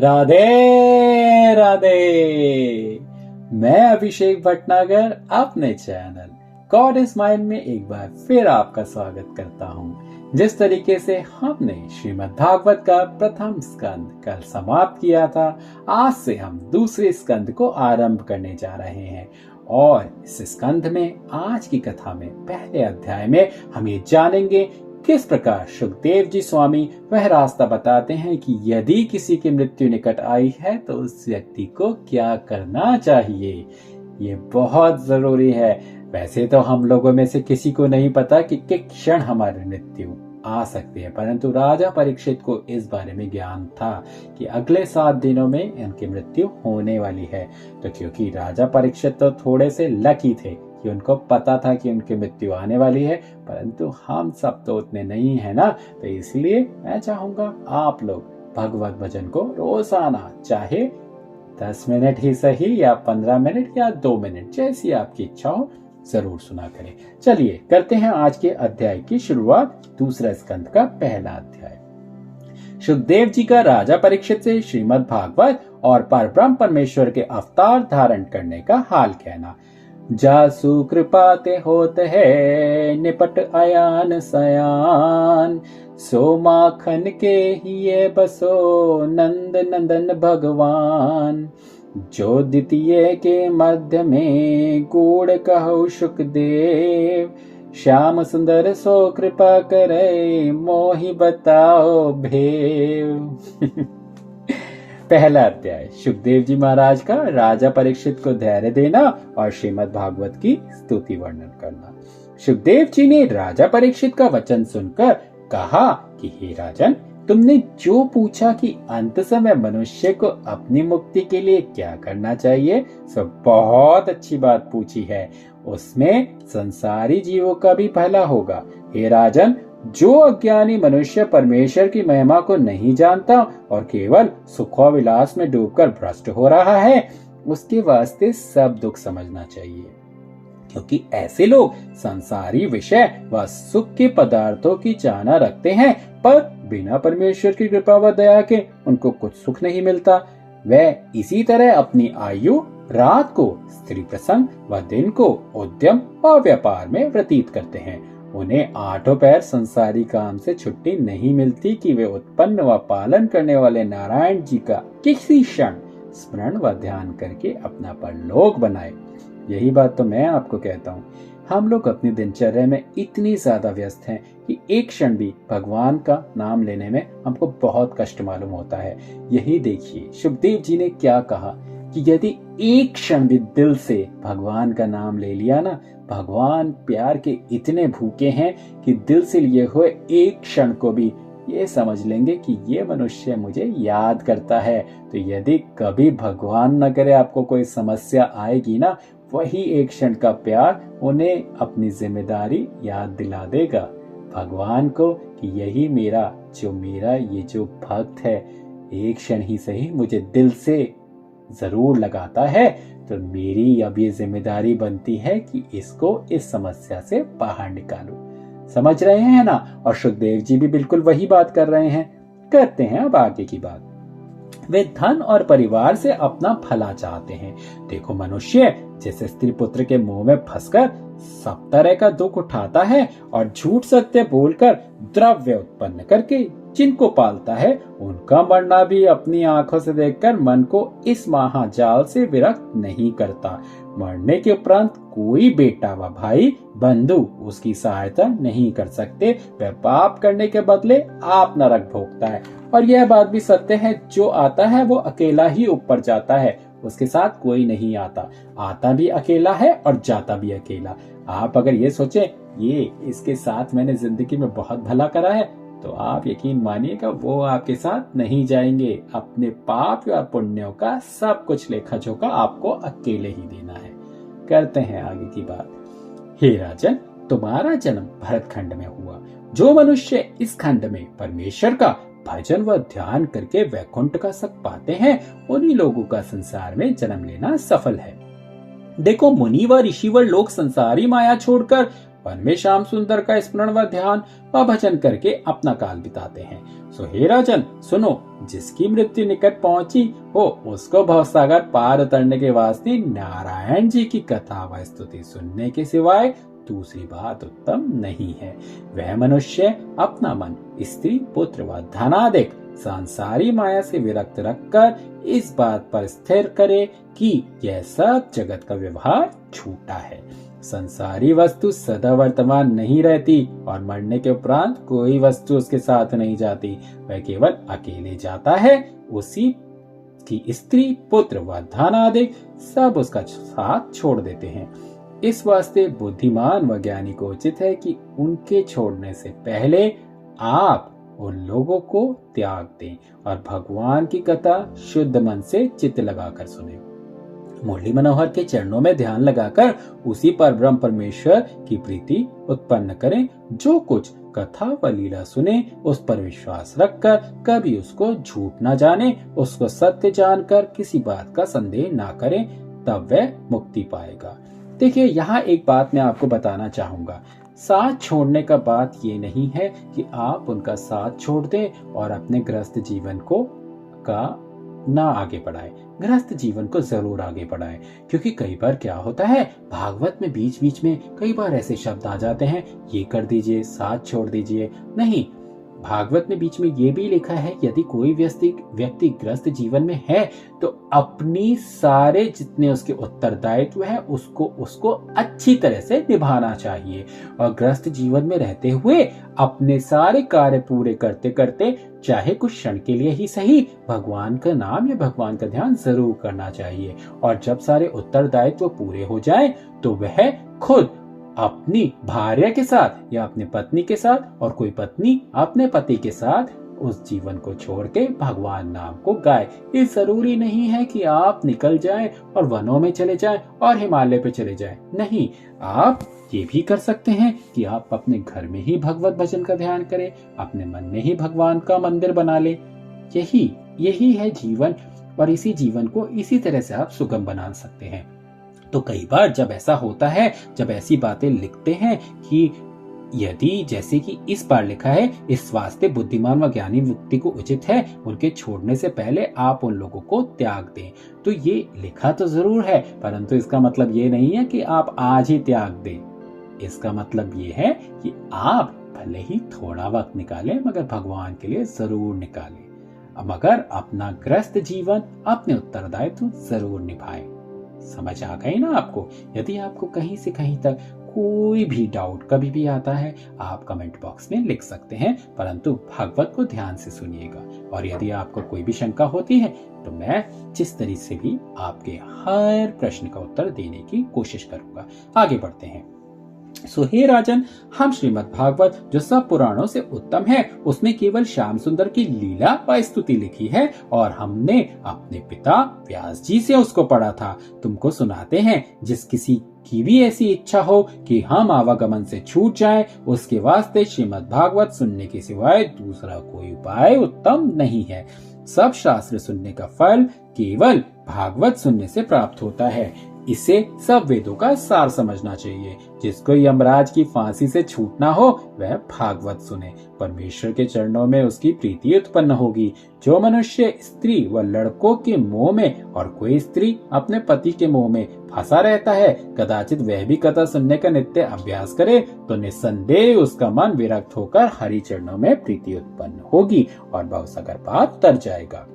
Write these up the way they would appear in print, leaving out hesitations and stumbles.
राधे राधे। मैं अभिषेक भटनागर अपने channel God is mind में एक बार फिर आपका स्वागत करता हूँ। जिस तरीके से हमने श्रीमद् भागवत का प्रथम स्कंद कल समाप्त किया था, आज से हम दूसरे स्कंद को आरंभ करने जा रहे हैं। और इस स्कंद में आज की कथा में पहले अध्याय में हम ये जानेंगे किस प्रकार सुखदेव जी स्वामी वह रास्ता बताते हैं कि यदि किसी की मृत्यु निकट आई है तो उस व्यक्ति को क्या करना चाहिए। ये बहुत जरूरी है। वैसे तो हम लोगों में से किसी को नहीं पता कि किस क्षण हमारी मृत्यु आ सकती है, परंतु राजा परीक्षित को इस बारे में ज्ञान था कि अगले 7 दिनों में इनकी मृत्यु होने वाली है। तो क्योंकि राजा परीक्षित तो थोड़े से लकी थे कि उनको पता था कि उनकी मृत्यु आने वाली है, परंतु हम सब तो उतने नहीं है ना। तो इसलिए मैं चाहूंगा आप लोग भगवत भजन को रोजाना चाहे 10 मिनट ही सही या 15 मिनट या 2 मिनट जैसी आपकी इच्छा हो जरूर सुना करें। चलिए करते हैं आज के अध्याय की शुरुआत। दूसरा स्कंद का पहला अध्याय। सुखदेव जी का राजा परीक्षित से श्रीमद् भागवत और परब्रह्म परमेश्वर के अवतार धारण करने का हाल कहना। जासु कृपाते होत है निपट अयान सयान, सो माखन के हिये बसो नंद नंदन भगवान। जो द्वितीय के मध्य में गूढ़ कहो सुखदेव, श्याम सुंदर सो कृपा करे मोहि बताओ भेव। पहला अध्याय सुखदेव जी महाराज का राजा परीक्षित को धैर्य देना और श्रीमद् भागवत की स्तुति वर्णन करना। सुखदेव जी ने राजा परीक्षित का वचन सुनकर कहा कि हे राजन, तुमने जो पूछा कि अंत समय मनुष्य को अपनी मुक्ति के लिए क्या करना चाहिए, सब बहुत अच्छी बात पूछी है। उसमें संसारी जीवों का भी भला होगा। हे राजन, जो अज्ञानी मनुष्य परमेश्वर की महिमा को नहीं जानता और केवल सुखोविलास में डूबकर भ्रष्ट हो रहा है, उसके वास्ते सब दुख समझना चाहिए। क्योंकि ऐसे लोग संसारी विषय व सुख के पदार्थों की चाहना रखते हैं, पर बिना परमेश्वर की कृपा व दया के उनको कुछ सुख नहीं मिलता। वे इसी तरह अपनी आयु रात को स्त्री प्रसंग व दिन को उद्यम और व्यापार में व्यतीत करते हैं। उन्हें 8 पैर संसारी काम से छुट्टी नहीं मिलती कि वे उत्पन्न व पालन करने वाले नारायण जी का किसी क्षण स्मरण व ध्यान करके अपना परलोक बनाए। यही बात तो मैं आपको कहता हूँ। हम लोग अपनी दिनचर्या में इतनी ज्यादा व्यस्त हैं कि एक क्षण भी भगवान का नाम लेने में हमको बहुत कष्ट मालूम होता है। यही देखिए सुखदेव जी ने क्या कहा कि यदि एक क्षण भी दिल से भगवान का नाम ले लिया ना, भगवान प्यार के इतने भूखे हैं कि दिल से लिए हुए एक क्षण को भी ये समझ लेंगे कि ये मनुष्य मुझे याद करता है। तो यदि कभी भगवान न करे आपको कोई समस्या आएगी ना, वही एक क्षण का प्यार उन्हें अपनी जिम्मेदारी याद दिला देगा भगवान को कि यही मेरा ये जो भक्त है एक क्षण ही सही मुझे दिल से जरूर लगाता है। तो मेरी अब ये जिम्मेदारी बनती है कि इसको इस समस्या से बाहर निकालूं। समझ रहे हैं ना? और सुखदेव जी भी बिल्कुल वही बात कर रहे हैं। करते हैं अब आगे की बात। वे धन और परिवार से अपना भला चाहते हैं। देखो मनुष्य जैसे स्त्री पुत्र के मुंह में फंसकर सब तरह का दुख उठाता है और झूठ सत्य बोलकर द्रव्य उत्पन्न करके जिनको पालता है, उनका मरना भी अपनी आंखों से देखकर मन को इस महाजाल से विरक्त नहीं करता। मरने के उपरांत कोई बेटा व भाई बंधु उसकी सहायता नहीं कर सकते। वह पाप करने के बदले आप नरक भोगता है। और यह बात भी सत्य है, जो आता है वो अकेला ही ऊपर जाता है, उसके साथ कोई नहीं आता। आता भी अकेला है और जाता भी अकेला। आप अगर ये सोचें ये इसके साथ मैंने जिंदगी में बहुत भला करा है, तो आप यकीन मानिएगा वो आपके साथ नहीं जाएंगे। अपने पाप या पुण्यों का सब कुछ लेखा जोखा आपको अकेले ही देना है। करते हैं आगे की बात। हे राजन, तुम्हारा जन्म भरत खंड में हुआ। जो मनुष्य इस खंड में परमेश्वर का भजन व ध्यान करके वैकुंठ का सुख पाते हैं, उन्हीं लोगों का संसार में जन्म लेना सफल है। देखो मुनि व ऋषिवर लोग संसारी माया छोड़कर वन में श्याम सुंदर का स्मरण व ध्यान व भजन करके अपना काल बिताते हैं। सो हे राजन सुनो, जिसकी मृत्यु निकट पहुंची हो उसको भवसागर पार उतरने के वास्ते नारायण जी की कथा व स्तुति सुनने के सिवाय दूसरी बात उत्तम नहीं है। वह मनुष्य अपना मन स्त्री पुत्र व धनादिक सांसारी माया से विरक्त रखकर इस बात पर स्थिर करे कि यह सब जगत का व्यवहार झूठा है। संसारी वस्तु सदा वर्तमान नहीं रहती और मरने के उपरांत कोई वस्तु उसके साथ नहीं जाती, वह केवल अकेले जाता है। उसी की स्त्री पुत्र व धन आदि सब उसका साथ छोड़ देते हैं। इस वास्ते बुद्धिमान व ज्ञानी को उचित है कि उनके छोड़ने से पहले आप उन लोगों को त्याग दें और भगवान की कथा शुद्ध मन से चित्त लगाकर सुने। मुरली मनोहर के चरणों में ध्यान लगाकर उसी पर ब्रह्म परमेश्वर की प्रीति उत्पन्न करें। जो कुछ कथा व लीला सुने उस पर विश्वास रखकर कभी उसको झूठ न जाने, उसको सत्य जानकर किसी बात का संदेह ना करें, तब वह मुक्ति पाएगा। देखिए, यहाँ एक बात मैं आपको बताना चाहूंगा। साथ छोड़ने का बात ये नहीं है कि आप उनका साथ छोड़ दें और अपने गृहस्थ जीवन को ना आगे बढ़ाए। गृहस्थ जीवन को जरूर आगे बढ़ाए, क्योंकि कई बार क्या होता है, भागवत में बीच बीच में कई बार ऐसे शब्द आ जाते हैं, ये कर दीजिए, साथ छोड़ दीजिए। नहीं, भागवत में बीच में ये भी लिखा है, यदि कोई व्यक्ति ग्रस्त जीवन में है तो अपनी सारे जितने उसके उत्तरदायित्व है उसको अच्छी तरह से निभाना चाहिए और ग्रस्त जीवन में रहते हुए अपने सारे कार्य पूरे करते करते चाहे कुछ क्षण के लिए ही सही भगवान का नाम या भगवान का ध्यान जरूर करना चाहिए। और जब सारे उत्तरदायित्व पूरे हो जाएं तो वह खुद अपनी भार्या के साथ या अपनी पत्नी के साथ और कोई पत्नी अपने पति के साथ उस जीवन को छोड़ के भगवान नाम को गाए। ये जरूरी नहीं है कि आप निकल जाएं और वनों में चले जाएं और हिमालय पे चले जाएं। नहीं, आप ये भी कर सकते हैं कि आप अपने घर में ही भगवत भजन का ध्यान करें, अपने मन में ही भगवान का मंदिर बना ले। यही है जीवन और इसी जीवन को इसी तरह से आप सुगम बना सकते हैं। तो कई बार जब ऐसा होता है, जब ऐसी बातें लिखते हैं कि यदि जैसे कि इस बार लिखा है, इस वास्ते बुद्धिमान व ज्ञानी व्यक्ति को उचित है उनके छोड़ने से पहले आप उन लोगों को त्याग दें। तो ये लिखा तो जरूर है, परंतु इसका मतलब ये नहीं है कि आप आज ही त्याग दें। इसका मतलब ये है कि आप भले ही थोड़ा वक्त निकालें मगर भगवान के लिए जरूर निकालें, मगर अपना ग्रस्त जीवन अपने उत्तरदायित्व जरूर निभाएं। समझ आ गई ना आपको? यदि आपको कहीं से कहीं तक कोई भी डाउट कभी भी आता है, आप कमेंट बॉक्स में लिख सकते हैं, परंतु भागवत को ध्यान से सुनिएगा। और यदि आपको कोई भी शंका होती है तो मैं जिस तरीके से भी आपके हर प्रश्न का उत्तर देने की कोशिश करूंगा। आगे बढ़ते हैं। सो हे राजन, हम श्रीमद् भागवत जो सब पुराणों से उत्तम है उसमें केवल श्याम सुंदर की लीला व स्तुति लिखी है और हमने अपने पिता व्यास जी से उसको पढ़ा था। तुमको सुनाते हैं। जिस किसी की भी ऐसी इच्छा हो कि हम आवागमन से छूट जाएं, उसके वास्ते श्रीमद् भागवत सुनने के सिवाय दूसरा कोई उपाय उत्तम नहीं है। सब शास्त्र सुनने का फल केवल भागवत सुनने से प्राप्त होता है। इसे सब वेदों का सार समझना चाहिए। जिसको यमराज की फांसी से छूटना हो वह भागवत सुने, परमेश्वर के चरणों में उसकी प्रीति उत्पन्न होगी। जो मनुष्य स्त्री व लड़कों के मोह में और कोई स्त्री अपने पति के मोह में फंसा रहता है, कदाचित वह भी कथा सुनने का नित्य अभ्यास करे तो निस्संदेह उसका मन विरक्त होकर हरि चरणों में प्रीति उत्पन्न होगी और भवसागर पार उतर जाएगा।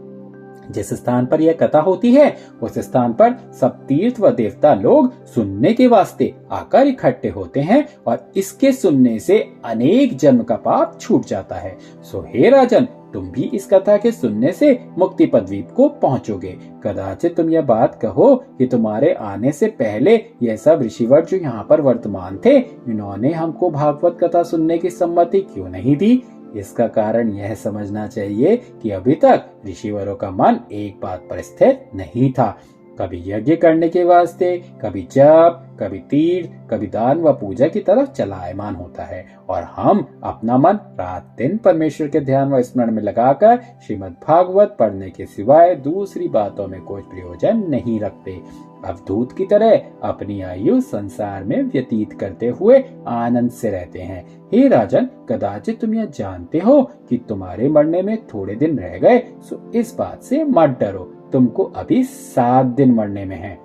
जिस स्थान पर यह कथा होती है उस स्थान पर सब तीर्थ व देवता लोग सुनने के वास्ते आकर इकट्ठे होते हैं और इसके सुनने से अनेक जन्म का पाप छूट जाता है। सो हे राजन, तुम भी इस कथा के सुनने से मुक्ति पदवीप को पहुंचोगे। कदाचित तुम यह बात कहो कि तुम्हारे आने से पहले यह सब ऋषिवर जो यहाँ पर वर्तमान थे, इन्होंने हमको भागवत कथा सुनने की सम्मति क्यों नहीं दी। इसका कारण यह समझना चाहिए कि अभी तक ऋषिवरों का मन एक बात पर स्थिर नहीं था। कभी यज्ञ करने के वास्ते, कभी जप, कभी तीर्थ, कभी दान व पूजा की तरफ चलायमान होता है और हम अपना मन रात दिन परमेश्वर के ध्यान व स्मरण में लगाकर श्रीमद् भागवत पढ़ने के सिवाय दूसरी बातों में कोई प्रयोजन नहीं रखते। अवधूत की तरह अपनी आयु संसार में व्यतीत करते हुए आनंद से रहते हैं। हे राजन, कदाचित तुम यह जानते हो कि तुम्हारे मरने में थोड़े दिन रह गए, सो इस बात से मत डरो, तुमको अभी 7 दिन मरने में है।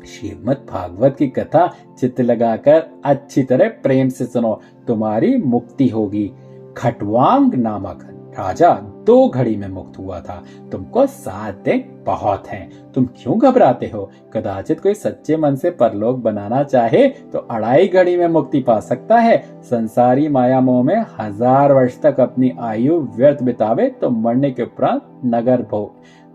श्रीमद् भागवत की कथा चित्त लगाकर अच्छी तरह प्रेम से सुनो, तुम्हारी मुक्ति होगी। खटवांग नामक राजा 2 घड़ी में मुक्त हुआ था, तुमको 7 दिन बहुत हैं। तुम क्यों घबराते हो? कदाचित कोई सच्चे मन से परलोक बनाना चाहे तो 2.5 घड़ी में मुक्ति पा सकता है। संसारी माया मोह में 1000 वर्ष तक अपनी आयु व्यर्थ बितावे तो मरने के उपरांत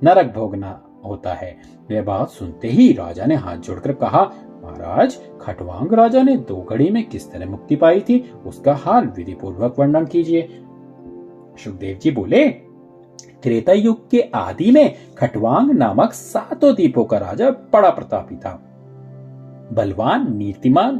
नरक भोगना होता है। यह बात सुनते ही राजा ने हाथ जोड़कर कहा, महाराज, खटवांग राजा ने 2 घड़ी में किस तरह मुक्ति पाई थी, उसका हाल विधि पूर्वक वर्णन कीजिए। सुखदेव जी बोले, त्रेता युग के आदि में खटवांग नामक 7 द्वीपों का राजा बड़ा प्रतापी था। बलवान, नीतिमान,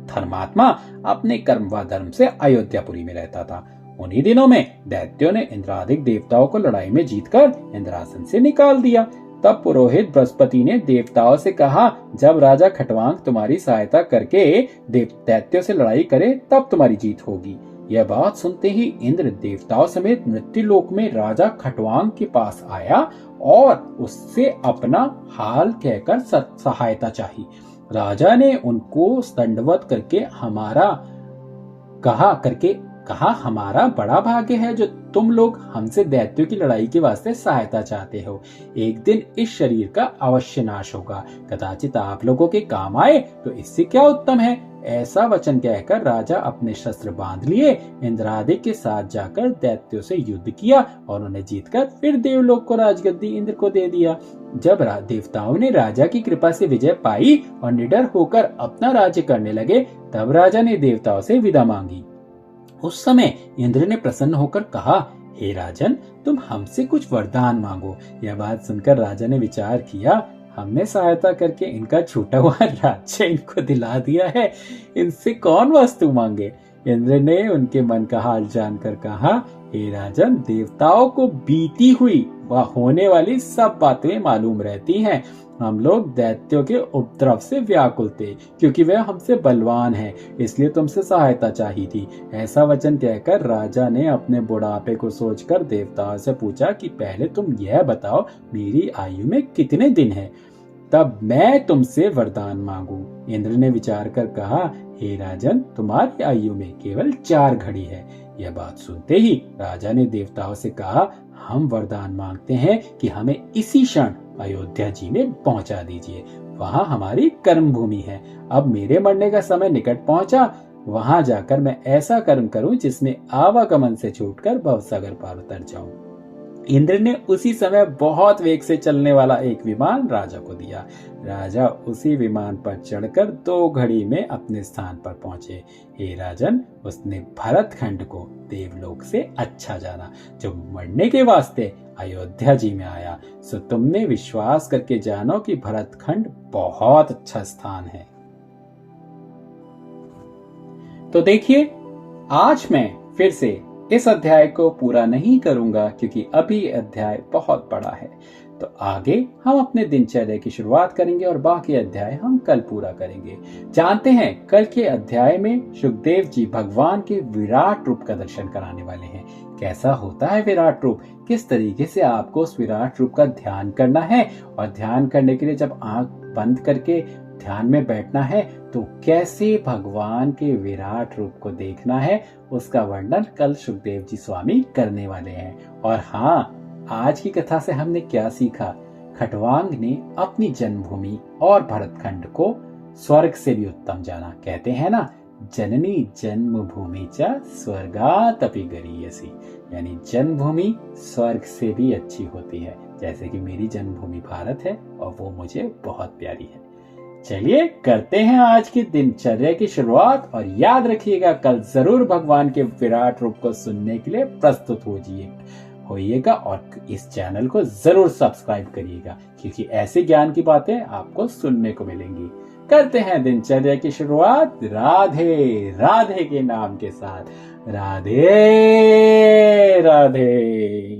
धर्मात्मा, अपने कर्म व धर्म से अयोध्यापुरी में रहता था। उन्हीं दिनों में दैत्यों ने इंद्रादिक देवताओं को लड़ाई में जीतकर इंद्रासन से निकाल दिया। तब पुरोहित बृहस्पति ने देवताओं से कहा, जब राजा खटवांग तुम्हारी सहायता करके दैत्यों से लड़ाई करे तब तुम्हारी जीत होगी। यह बात सुनते ही इंद्र देवताओं समेत मृत्युलोक में राजा खटवांग के पास आया और उससे अपना हाल कहकर सहायता चाही। राजा ने उनको दंडवत करके कहा, हमारा बड़ा भाग्य है जो तुम लोग हमसे दैत्यों की लड़ाई के वास्ते सहायता चाहते हो। एक दिन इस शरीर का अवश्य नाश होगा, कदाचित आप लोगों के काम आए तो इससे क्या उत्तम है। ऐसा वचन कहकर राजा अपने शस्त्र बांध लिए, इंद्रादिक के साथ जाकर दैत्यों से युद्ध किया और उन्हें जीतकर फिर देवलोक को राजगद्दी इंद्र को दे दिया। जब देवताओं ने राजा की कृपा से विजय पाई और निडर होकर अपना राज्य करने लगे, तब राजा ने देवताओं से विदा मांगी। उस समय इंद्र ने प्रसन्न होकर कहा, हे राजन, तुम हमसे कुछ वरदान मांगो। यह बात सुनकर राजा ने विचार किया, हमने सहायता करके इनका छूटा हुआ राज्य इनको दिला दिया है, इनसे कौन वस्तु मांगे। इंद्र ने उनके मन का हाल जानकर कहा, हे राजन, देवताओं को बीती हुई व होने वाली सब बातें मालूम रहती हैं। हम लोग दैत्यों के उपद्रव से व्याकुल थे, क्योंकि वे हमसे बलवान हैं, इसलिए तुमसे सहायता चाहिए थी। ऐसा वचन कहकर राजा ने अपने बुढ़ापे को सोचकर देवताओं से पूछा कि पहले तुम यह बताओ, मेरी आयु में कितने दिन हैं, तब मैं तुमसे वरदान मांगू। इंद्र ने विचार कर कहा, हे राजन, तुम्हारी आयु में केवल 4 घड़ी है। यह बात सुनते ही राजा ने देवताओं से कहा, हम वरदान मांगते हैं कि हमें इसी क्षण अयोध्या जी में पहुंचा दीजिए। वहां हमारी कर्म भूमि है। अब मेरे मरने का समय निकट पहुंचा, वहां जाकर मैं ऐसा कर्म करूं जिसमें आवागमन से छूटकर भवसागर पार उतर जाऊं। इंद्र ने उसी समय बहुत वेग से चलने वाला एक विमान राजा को दिया। राजा उसी विमान पर चढ़कर 2 घड़ी में अपने स्थान पर पहुंचे। हे राजन, उसने भरत खंड को देवलोक से अच्छा जाना, जो मरने के वास्ते अयोध्या जी में आया। सो तुमने विश्वास करके जानो कि भरत खंड बहुत अच्छा स्थान है। तो देखिए, आज मैं फिर से इस अध्याय को पूरा नहीं करूंगा क्योंकि अभी अध्याय बहुत बड़ा है। तो आगे हम अपने दिनचर्या की शुरुआत करेंगे और बाकी अध्याय हम कल पूरा करेंगे। जानते हैं, कल के अध्याय में सुखदेव जी भगवान के विराट रूप का दर्शन कराने वाले हैं। कैसा होता है विराट रूप, किस तरीके से आपको उस विराट रूप का ध्यान करना है, और ध्यान करने के लिए जब आंख बंद करके ध्यान में बैठना है तो कैसे भगवान के विराट रूप को देखना है, उसका वर्णन कल सुखदेव जी स्वामी करने वाले हैं। और हाँ, आज की कथा से हमने क्या सीखा? खटवांग ने अपनी जन्मभूमि और भरतखंड को स्वर्ग से भी उत्तम जाना। कहते हैं ना, जननी जन्मभूमि च स्वर्गातपि गरीयसी, यानी जन्मभूमि स्वर्ग से भी अच्छी होती है। जैसे कि मेरी जन्मभूमि भारत है और वो मुझे बहुत प्यारी है। चलिए करते हैं आज की दिनचर्या की शुरुआत, और याद रखिएगा कल जरूर भगवान के विराट रूप को सुनने के लिए प्रस्तुत होइएगा और इस चैनल को जरूर सब्सक्राइब करिएगा, क्योंकि ऐसे ज्ञान की बातें आपको सुनने को मिलेंगी। करते हैं दिनचर्या की शुरुआत राधे राधे के नाम के साथ। राधे राधे।